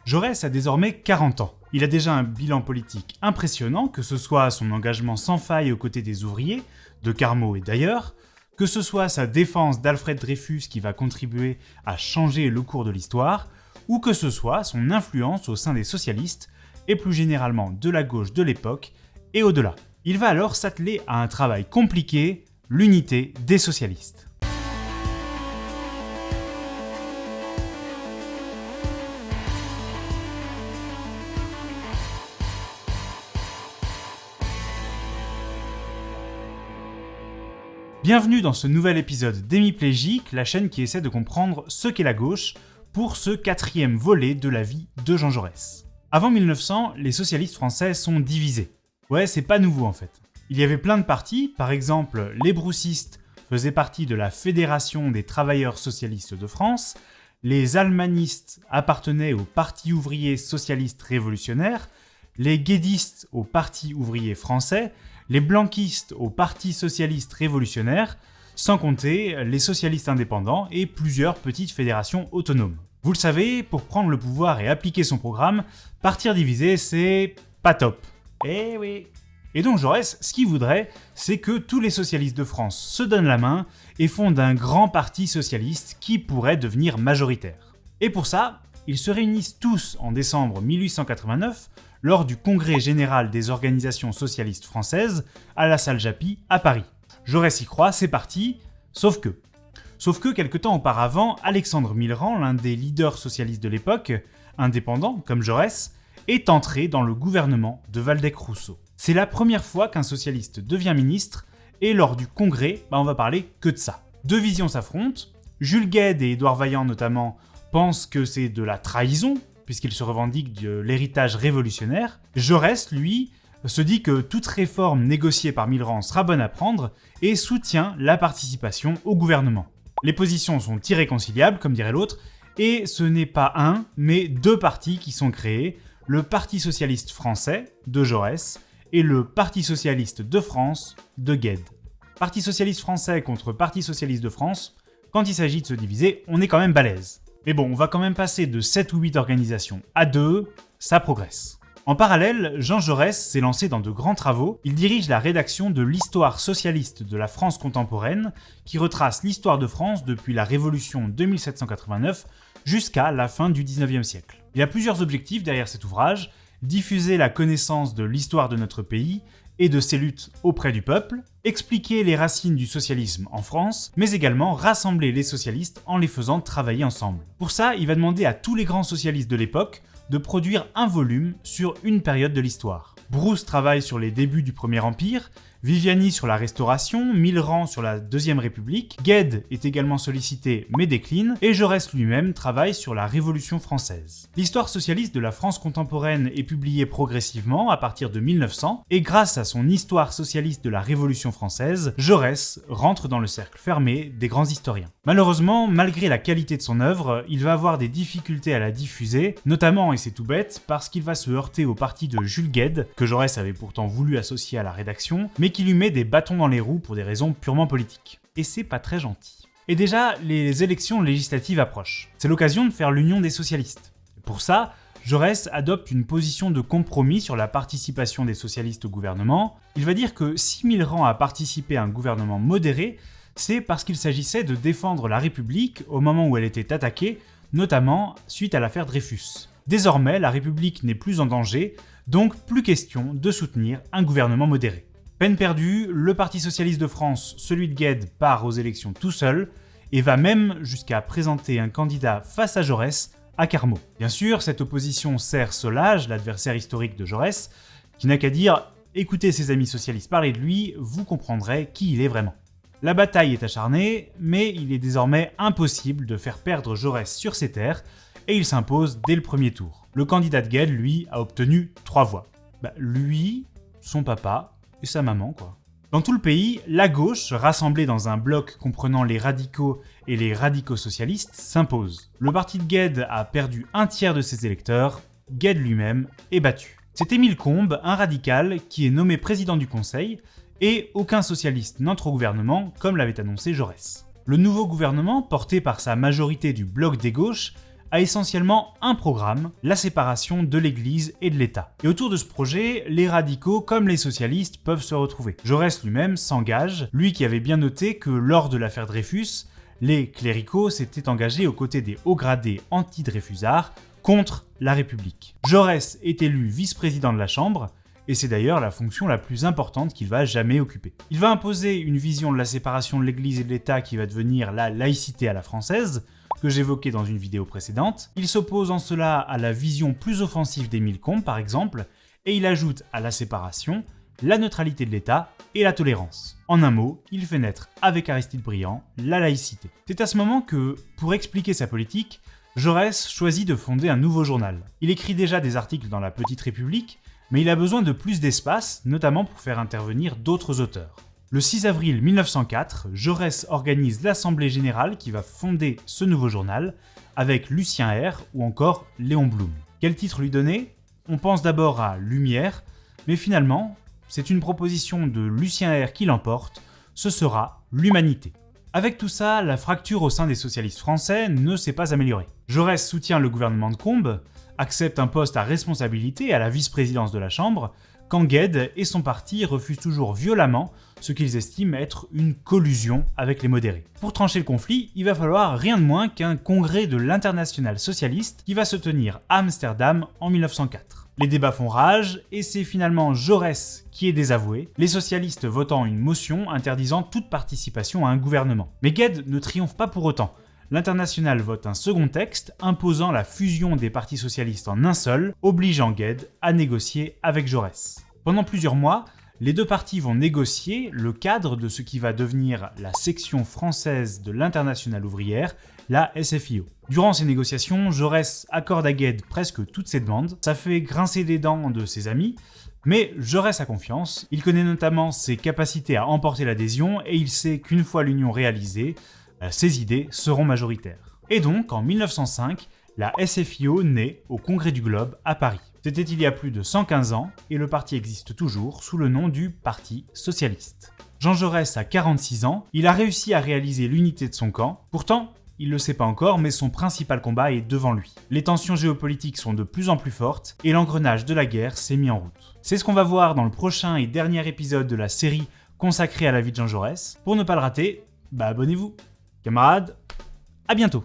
Jaurès a désormais 40 ans. Il a déjà un bilan politique impressionnant, que ce soit son engagement sans faille aux côtés des ouvriers, de Carmaux et d'ailleurs, que ce soit sa défense d'Alfred Dreyfus qui va contribuer à changer le cours de l'histoire, ou que ce soit son influence au sein des socialistes, et plus généralement de la gauche de l'époque, et au-delà. Il va alors s'atteler à un travail compliqué, l'unité des socialistes. Bienvenue dans ce nouvel épisode d'Hémiplégique, la chaîne qui essaie de comprendre ce qu'est la gauche pour ce 4e volet de la vie de Jean Jaurès. Avant 1900, les socialistes français sont divisés. Ouais, c'est pas nouveau en fait. Il y avait plein de partis, par exemple les broussistes faisaient partie de la Fédération des travailleurs socialistes de France, les almanistes appartenaient au Parti ouvrier socialiste révolutionnaire, les guédistes au Parti ouvrier français, les blanquistes au Parti socialiste révolutionnaire, sans compter les socialistes indépendants et plusieurs petites fédérations autonomes. Vous le savez, pour prendre le pouvoir et appliquer son programme, partir divisé, c'est pas top. Eh oui. Et donc Jaurès, ce qu'il voudrait, c'est que tous les socialistes de France se donnent la main et fondent un grand parti socialiste qui pourrait devenir majoritaire. Et pour ça, ils se réunissent tous en décembre 1889 lors du congrès général des organisations socialistes françaises à la salle Japy à Paris. Jaurès y croit, c'est parti, sauf que quelque temps auparavant, Alexandre Millerand, l'un des leaders socialistes de l'époque, indépendant comme Jaurès, est entré dans le gouvernement de Waldeck-Rousseau. C'est la première fois qu'un socialiste devient ministre, et lors du congrès, on va parler que de ça. Deux visions s'affrontent, Jules Guesde et Édouard Vaillant notamment pensent que c'est de la trahison, puisqu'il se revendique de l'héritage révolutionnaire. Jaurès, lui, se dit que toute réforme négociée par Millerand sera bonne à prendre et soutient la participation au gouvernement. Les positions sont irréconciliables, comme dirait l'autre, et ce n'est pas un, mais deux partis qui sont créés, le Parti socialiste français, de Jaurès, et le Parti socialiste de France, de Guesde. Parti socialiste français contre Parti socialiste de France, quand il s'agit de se diviser, on est quand même balèze. Mais bon, on va quand même passer de 7 ou 8 organisations à 2, ça progresse. En parallèle, Jean Jaurès s'est lancé dans de grands travaux. Il dirige la rédaction de l'Histoire socialiste de la France contemporaine, qui retrace l'histoire de France depuis la Révolution de 1789 jusqu'à la fin du 19e siècle. Il y a plusieurs objectifs derrière cet ouvrage: diffuser la connaissance de l'histoire de notre pays et de ses luttes auprès du peuple, expliquer les racines du socialisme en France, mais également rassembler les socialistes en les faisant travailler ensemble. Pour ça, il va demander à tous les grands socialistes de l'époque de produire un volume sur une période de l'histoire. Brousse travaille sur les débuts du Premier Empire, Viviani sur la Restauration, Millerand sur la Deuxième République, Guesde est également sollicité mais décline, et Jaurès lui-même travaille sur la Révolution française. L'histoire socialiste de la France contemporaine est publiée progressivement à partir de 1900, et grâce à son Histoire socialiste de la Révolution française, Jaurès rentre dans le cercle fermé des grands historiens. Malheureusement, malgré la qualité de son œuvre, il va avoir des difficultés à la diffuser, notamment, et c'est tout bête, parce qu'il va se heurter au parti de Jules Guesde, que Jaurès avait pourtant voulu associer à la rédaction, mais qui lui met des bâtons dans les roues pour des raisons purement politiques. Et c'est pas très gentil. Et déjà, les élections législatives approchent. C'est l'occasion de faire l'union des socialistes. Pour ça, Jaurès adopte une position de compromis sur la participation des socialistes au gouvernement. Il va dire que si Millerand a participé à un gouvernement modéré, c'est parce qu'il s'agissait de défendre la République au moment où elle était attaquée, notamment suite à l'affaire Dreyfus. Désormais, la République n'est plus en danger, donc plus question de soutenir un gouvernement modéré. Peine perdue, le Parti socialiste de France, celui de Guesde, part aux élections tout seul et va même jusqu'à présenter un candidat face à Jaurès à Carmaux. Bien sûr, cette opposition sert Solage, l'adversaire historique de Jaurès, qui n'a qu'à dire « écoutez ses amis socialistes parler de lui, vous comprendrez qui il est vraiment ». La bataille est acharnée, mais il est désormais impossible de faire perdre Jaurès sur ses terres et il s'impose dès le premier tour. Le candidat de Guesde, lui, a obtenu 3 voix. Lui, son papa et sa maman, quoi. Dans tout le pays, la gauche, rassemblée dans un bloc comprenant les radicaux et les radicaux-socialistes, s'impose. Le parti de Guesde a perdu un tiers de ses électeurs, Guesde lui-même est battu. C'est Émile Combes, un radical, qui est nommé président du Conseil, et aucun socialiste n'entre au gouvernement, comme l'avait annoncé Jaurès. Le nouveau gouvernement, porté par sa majorité du bloc des gauches, a essentiellement un programme, la séparation de l'Église et de l'État. Et autour de ce projet, les radicaux comme les socialistes peuvent se retrouver. Jaurès lui-même s'engage, lui qui avait bien noté que lors de l'affaire Dreyfus, les cléricaux s'étaient engagés aux côtés des hauts gradés anti-Dreyfusards contre la République. Jaurès est élu vice-président de la Chambre, et c'est d'ailleurs la fonction la plus importante qu'il va jamais occuper. Il va imposer une vision de la séparation de l'Église et de l'État qui va devenir la laïcité à la française, que j'évoquais dans une vidéo précédente. Il s'oppose en cela à la vision plus offensive d'Émile Combes par exemple, et il ajoute à la séparation la neutralité de l'État et la tolérance. En un mot, il fait naître avec Aristide Briand la laïcité. C'est à ce moment que, pour expliquer sa politique, Jaurès choisit de fonder un nouveau journal. Il écrit déjà des articles dans la Petite République, mais il a besoin de plus d'espace, notamment pour faire intervenir d'autres auteurs. Le 6 avril 1904, Jaurès organise l'Assemblée Générale qui va fonder ce nouveau journal, avec Lucien R ou encore Léon Blum. Quel titre lui donner ? On pense d'abord à Lumière, mais finalement, c'est une proposition de Lucien R qui l'emporte, ce sera l'Humanité. Avec tout ça, la fracture au sein des socialistes français ne s'est pas améliorée. Jaurès soutient le gouvernement de Combes, accepte un poste à responsabilité à la vice-présidence de la Chambre, quand Gued et son parti refusent toujours violemment ce qu'ils estiment être une collusion avec les modérés. Pour trancher le conflit, il va falloir rien de moins qu'un congrès de l'Internationale socialiste qui va se tenir à Amsterdam en 1904. Les débats font rage et c'est finalement Jaurès qui est désavoué, les socialistes votant une motion interdisant toute participation à un gouvernement. Mais Gued ne triomphe pas pour autant. L'Internationale vote un second texte imposant la fusion des partis socialistes en un seul, obligeant Gued à négocier avec Jaurès. Pendant plusieurs mois, les deux partis vont négocier le cadre de ce qui va devenir la section française de l'Internationale ouvrière, la SFIO. Durant ces négociations, Jaurès accorde à Gued presque toutes ses demandes, ça fait grincer des dents de ses amis, mais Jaurès a confiance, il connaît notamment ses capacités à emporter l'adhésion et il sait qu'une fois l'union réalisée, ses idées seront majoritaires. Et donc, en 1905, la SFIO naît au Congrès du Globe à Paris. C'était il y a plus de 115 ans et le parti existe toujours sous le nom du Parti Socialiste. Jean Jaurès a 46 ans, il a réussi à réaliser l'unité de son camp, pourtant, il ne le sait pas encore, mais son principal combat est devant lui. Les tensions géopolitiques sont de plus en plus fortes et l'engrenage de la guerre s'est mis en route. C'est ce qu'on va voir dans le prochain et dernier épisode de la série consacrée à la vie de Jean Jaurès. Pour ne pas le rater, abonnez-vous. Camarades, à bientôt.